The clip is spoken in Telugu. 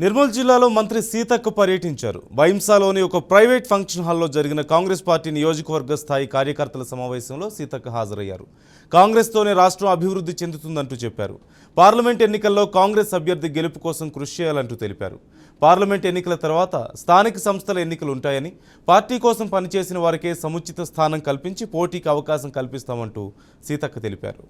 నిర్మల్ జిల్లాలో మంత్రి సీతక్క పర్యటించారు. బైంసాలోని ఒక ప్రైవేట్ ఫంక్షన్ హాల్లో జరిగిన కాంగ్రెస్ పార్టీ నియోజకవర్గ స్థాయి కార్యకర్తల సమావేశంలో సీతక్క హాజరయ్యారు. కాంగ్రెస్తోనే రాష్ట్రం అభివృద్ధి చెందుతుందంటూ చెప్పారు. పార్లమెంట్ ఎన్నికల్లో కాంగ్రెస్ అభ్యర్థి గెలుపు కోసం కృషి చేయాలంటూ తెలిపారు. పార్లమెంట్ ఎన్నికల తర్వాత స్థానిక సంస్థల ఎన్నికలు ఉంటాయని, పార్టీ కోసం పనిచేసిన వారికే సముచిత స్థానం కల్పించి పోటీకి అవకాశం కల్పిస్తామంటూ సీతక్క తెలిపారు.